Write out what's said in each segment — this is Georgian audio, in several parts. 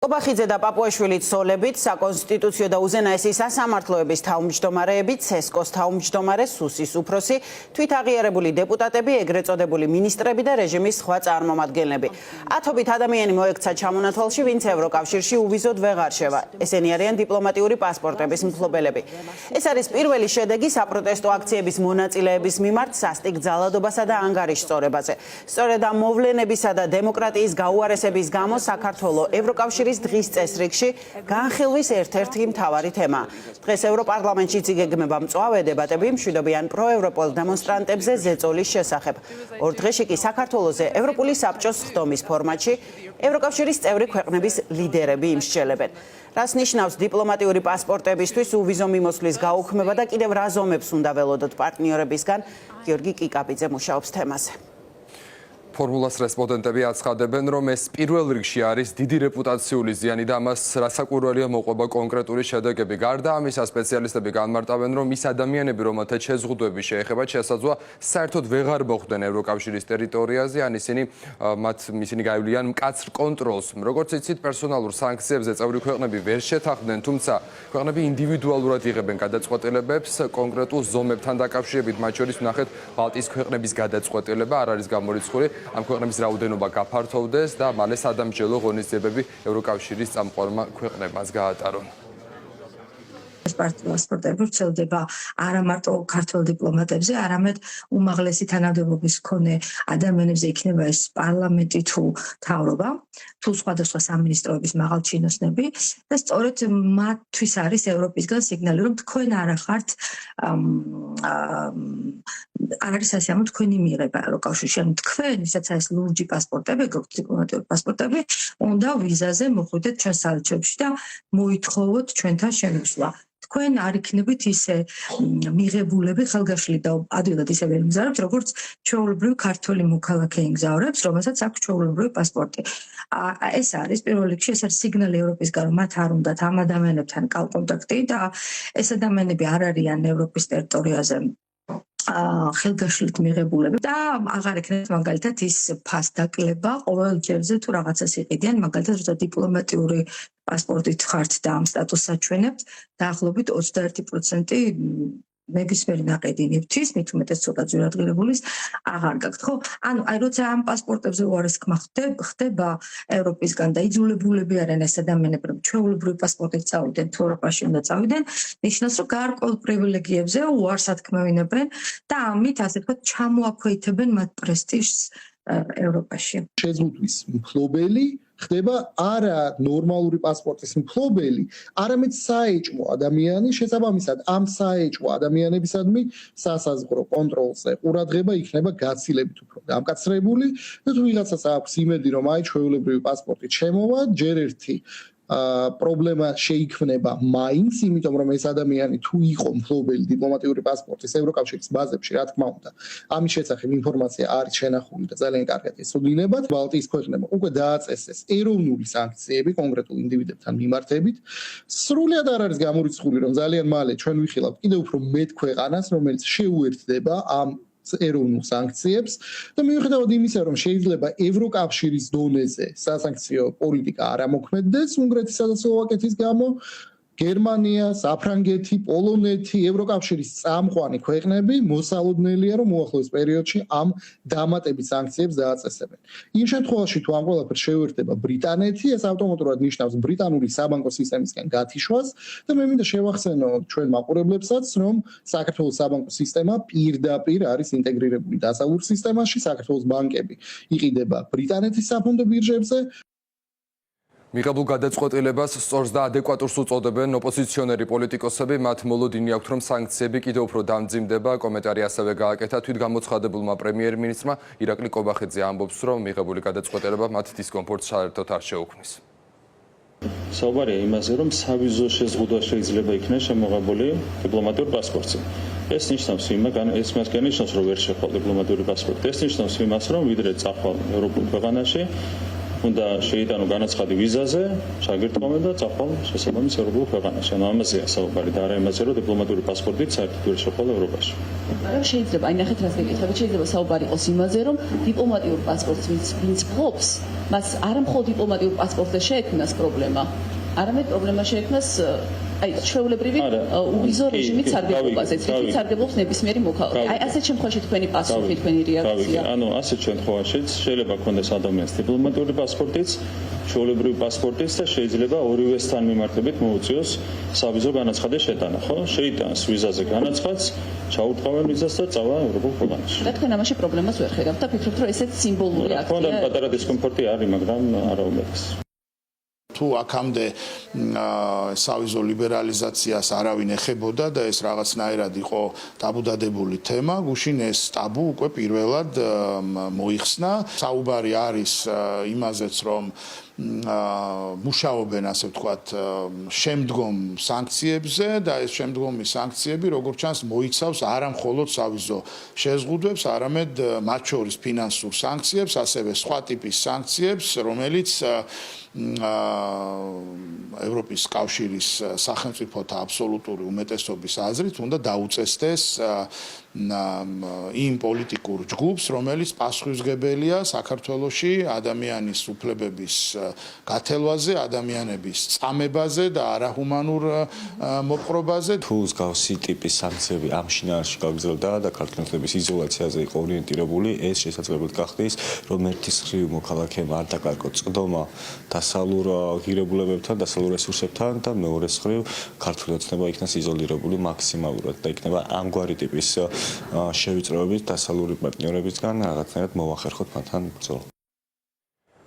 ობახიძე და პაპუაშვილის ცოლებით, საკონსტიტუციო და უზენაესი სასამართლოების თავმჯდომარეები, ცესკოს თავმჯდომარე, სუსის უფროსი, თვითაღიარებული დეპუტატები, ეგრეთ წოდებული მინისტრები და რეჟიმის სხვა წარმომადგენლები. ათობით ადამიანი მოექცა ჩამონათვალში, ვინც ევროკავშირში უვიზოდ ვეღარ შევა. ესენი არიან დიპლომატიური პასპორტების მფლობელები. ეს არის პირველი შედეგი საპროტესტო აქციების მონაწილეების მიმართ სასტიკ ძალადობასა და ანგარიშწორებაზე. სწორედ ამ მოვლენებისა და დემოკრატიის გაუარესების გამო საქართველოს ევროკავშირის დღის წესრიგში განხილვის ერთ-ერთი მთავარი თემაა. დღეს ევროპარლამენტში წიგეგმება მწვავე დებატები მშვიდობიან პროევროპულ დემონსტრანტებზე ზეწოლის შესახებ. ორ დღეში კი საქართველოზე ევროპული საბჭოს ხდომის ფორმატში ევროკავშირის წევრი ქვეყნების ლიდერები იმსჯელებენ. რას ნიშნავს დიპლომატიური პასპორტებისთვის უვიზო მიმოსვლის გაუქმება და კიდევ რა ზომებს უნდა ველოდოთ პარტნიორებისგან? გიორგი კიკაბიძე მუშაობს თემაზე. ფორმულას რესპონდენტები აცხადებენ, რომ ეს პირველ რიგში არის დიდი რეპუტაციული ზიანი და ამას რასაკვირველია მოყვება კონკრეტული შედეგები. გარდა ამისა, სპეციალისტები განმარტავენ, რომ ის ადამიანები, რომელთაც შეზღუდვები შეეხება, შესაძლოა საერთოდ ვეღარ მოხვდნენ ევროკავშირის ტერიტორიაზე, ან ისინი გაივლიან მკაცრ კონტროლს. როგორც იცით, პერსონალურ სანქციებზე წევრი ქვეყნები ვერ შეთანხმდნენ, თუმცა ქვეყნები ინდივიდუალურად იღებენ გადაწყვეტილებებს კონკრეტულ ზომებთან დაკავშირებით, მათ შორის ვნახეთ ბალტიის ქვეყნების გადაწყვეტილება არ არის გამორიცხული. ამ ქვეყნების რაოდენობა გაფართოვდეს და მალე სადამსჯელო ღონისძიებები ევროკავშირის წამყვანმა ქვეყნებმაც გაატარონ. პასპორტები ვრცელდება არა მარტო ქართველ დიპლომატებზე, არამედ უმაღლესი თანამდებობის მქონე ადამიანებზე, იქნება ეს პარლამენტი თუ მთავრობა, თუ სხვადასხვა სამინისტროების მაღალჩინოსნები და სწორედ მათთვის არის ევროპისგან სიგნალი, რომ თქვენ არა ხართ არ არის ასე, ამიტომ თქვენი მიღება ევროკავშირში, ანუ თქვენ, ვისაც არის ლურჯი პასპორტები, დიპლომატიური პასპორტები, უნდა ვიზაზე მოხვიდეთ ჩვენ საელჩოებში და მოითხოვოთ ჩვენთან შემოსვლა. თქვენ არ იქნებით ისე მიღებულები ხელგაშლი და ადვილად ისე ვერ მგზავრებთ, როგორც ჩვეულებრივი ქართველი მოქალაქე იმგზავრებს, რომელსაც აქვს ჩვეულებრივი პასპორტი. ეს არის პირველ რიგში, ეს არის სიგნალი ევროპისგან, რომ მათ არ უნდათ ამ ადამიანებთან კონტაქტი და ეს ადამიანები არ არიან ევროპის ტერიტორიაზე ხელგაშლით მიღებულები და აღარ ექნებათ მაგალითად ის ფასდაკლება ყოველ ჯერზე თუ რაღაცას იყიდიან, მაგალითად როცა დიპლომატიური პასპორტით ხართ და ამ სტატუსს აჩვენებთ, დაახლოებით 21% ნებისმიერი ნაყიდი ნივთის, მით უმეტეს ცოტა ძვირადღირებულის აღარ გაქვთ, ხო? ანუ აი როცა ამ პასპორტებზე უარესკმა ხდება ევროპისგან და იძულებულები არიან ეს ადამიანები, რომ ჩვეულებრივი პასპორტით წავიდნენ, თუ ევროპაში უნდა წავიდნენ, ნიშნავს, რომ გარკვეულ პრივილეგიებზე უარს ათქმევინებენ და ამით, ასე ვთქვათ, ჩამოაქვეითებენ მათ პრესტიჟს ევროპაში. შეზღუდვის მფლობელი ხდება არა ნორმალური პასპორტის მფლობელი, არამედ საეჭვო ადამიანი, შესაბამისად ამ საეჭვო ადამიანებისადმი სასაზღვრო კონტროლზე ყურადღება იქნება გაცილებით უფრო გამკაცრებული და თუ ვიღაცას აქვს იმედი, რომ აი ჩვეულებრივი პასპორტით შემოვა, ჯერ ერთი პრობლემა შეიქმნება მაინც, იმიტომ რომ ეს ადამიანი თუ იყო მფლობელი დიპლომატიური პასპორტის ევროკავშირის ბაზებში, რა თქმა უნდა, ამის შესახებ ინფორმაცია არის შენახული და ძალიან კარგად ესწოდინებათ. ბალტიის ქვეყნებმა უკვე დააწესეს ეროვნული სანქციები კონკრეტულ ინდივიდებთან მიმართებით. სრულად არ არის გამორიცხული, რომ ძალიან მალე ჩვენ ვიხილავთ კიდევ უფრო მეტ ქვეყანას, რომელიც შეუერთდება ამ ეროვნულ სანქციებს და მიუხედავად იმისა, რომ შეიძლება ევროკავშირის დონეზე სასანქციო პოლიტიკა არ ამოქმედდეს უნგრეთისა და სლოვაკეთის გამო, გერმანია, საფრანგეთი, პოლონეთი, ევროკავშირის წამყვანი ქვეყნები მოსალოდნელია, რომ უახლოეს პერიოდში ამ დამატებით სანქციებს დააწესებენ. იმ შემთხვევაში, თუ ამ ყველაფერს შეუერთდება ბრიტანეთი, ეს ავტომატურად ნიშნავს ბრიტანული საბანკო სისტემისგან გათიშვას და მე მინდა შევახსენო ჩვენ მაყურებლებსაც, რომ საქართველოს საბანკო სისტემა პირდაპირ არის ინტეგრირებული დასავლურ სისტემაში, საქართველოს ბანკები იყიდება ბრიტანეთის საფონდო ბირჟებზე. მიღებულ გადაწყვეტილებას სწორს და ადეკვატურს უწოდებენ ოპოზიციონერი პოლიტიკოსები, მათ მოლოდინი აქვთ, რომ სანქციები კიდევ უფრო დამძიმდება. კომენტარი ასევე გააკეთა თვითგამოცხადებულმა პრემიერ-მინისტრმა ირაკლი კობახიძე ამბობს, რომ მიღებული გადაწყვეტილება მათ დისკომფორტს საერთოდ არ შეუქმნის. საუბარია იმაზე, რომ სავიზო შეზღუდვა შეიძლება იქნას შემოღებული დიპლომატიურ პასპორტზე. ეს ნიშნავს ეს მას განიცნობს, რომ ვერ შეხვალ დიპლომატიური პასპორტი. ეს ნიშნავს იმას, რომ ვიდრე წახვალ ევროპულ ქვეყანაში უნდა შეიტანო განაცხადი ვიზაზე, შაგირდყავენ და წახვალ შესაბამის ევროპულ ქვეყანაში. ანუ ამაზეა საუბარი და არა იმაზე, რომ დიპლომატიური პასპორტით საერთოდ ვერ შეყოლა ევროპაში. შეიძლება, აი ნახეთ რას გეკითხებით, შეიძლება საუბარი იყოს იმაზე, რომ დიპლომატიურ პასპორტს ვინც ფლობს, მას არა მხოლოდ დიპლომატიურ პასპორტზე შეექმნას პრობლემა, არამედ პრობლემა შეექმნას აი ჩვეულებრივი უვიზო რეჟიმით სარგებლობაზე, თვით სარგებლობს ნებისმიერი მოქალაქე. აი ასეთ შემთხვევაში თქვენი პასუხი, თქვენი რეაქცია. ანუ ასეთ შემთხვევაშიც შეიძლება ქონდეს ადამიანს დიპლომატიური პასპორტიც, ჩვეულებრივი პასპორტიც და შეიძლება ორივესთან მიმართებით მოუწიოს სავიზო განაცხადის შეტანა, ხო? შეიტანს ვიზაზე განაცხადს, ჩაურტყავენ ვიზას და წავა ევროპულ ქვეყანაში. და თქვენ ამაში პრობლემას ვერ ხედავთ და ფიქრობთ, რომ ესეც სიმბოლური აქტია. ქონდა პატარა დისკომფორტი არის, მაგრამ არა უმეტეს. თუ აქამდე სავიზო ლიბერალიზაციას არავინ ეხებოდა და ეს რაღაცნაირად იყო ტაბუდადებული თემა, გუშინ ეს ტაბუ უკვე პირველად მოიხსნა. საუბარი არის იმაზეც, რომ მუშაობენ, ასე ვთქვათ, შემდგომ სანქციებზე და ეს შემდგომი სანქციები, როგორც ჩანს, მოიცავს არა მხოლოდ სავიზო შეზღუდვებს, არამედ მათ შორის ფინანსურ სანქციებს, ასევე სხვა ტიპის სანქციებს, რომელიც ევროპის კავშირის სახელმწიფოთა აბსოლუტური უმეტესობის აზრით უნდა დაუწესდეს იმ პოლიტიკურ ჯგუფს, რომელიც პასუხისმგებელია საქართველოში ადამიანის უფლებების გათელვაზე, ადამიანების წამებაზე და არაჰუმანურ მოპყრობაზე. თუ მსგავსი ტიპის სანქციები ამ შინაარსში გაგრძელდა და ქართველების იზოლაციაზე იყო ორიენტირებული, ეს შესაძლებლად გახდეს, რომ ერთის მხრივ მოქალაქემ არ დაკარგოს წვდომა დასავლურ ღირებულებებთან, დასავლურ რესურსებთან და მეორეს მხრივ ქართული ოცნება იქნას იზოლირებული მაქსიმალურად და იქნება ამგვარი ტიპის შევიწროებით დასავლური პარტნიორებისგან რაღაცნაირად მოვახერხოთ მათთან ბრძოლა.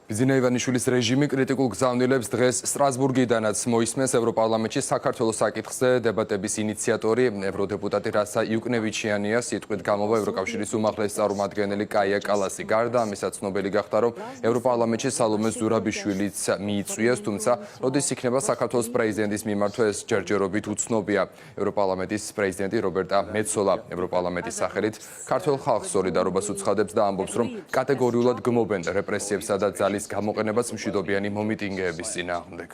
ბიძინა ივანიშვილის რეჟიმი კრიტიკულ გზავნილებს დღეს სტრასბურგიდანაც მოისმენს ევროპარლამენტში საქართველოს საკითხზე დებატების ინიციატორი ევროდეპუტატი რასა იუკნევიჩიანია სიტყვით გამოვა ევროკავშირის უმაღლესი წარმომადგენელი კაია კალასი. გარდა ამისა ცნობილი გახდა, რომ ევროპარლამენტში სალომე ზურაბიშვილიც მიიწვიეს, თუმცა როდის იქნება საქართველოს პრეზიდენტის მიმართვა ეს ჯერჯერობით უცნობია. ევროპარლამენტის პრეზიდენტი რობერტა მეცოლა ევროპარლამენტის სახელით ქართულ ხალხს სოლიდარობას უცხადებს და ამბობს, რომ კატეგორიულად გმობენ რეპრესიებსა და ძალის გამოყენებას მშვიდობიანი მომიტინგეების წინააღმდეგ.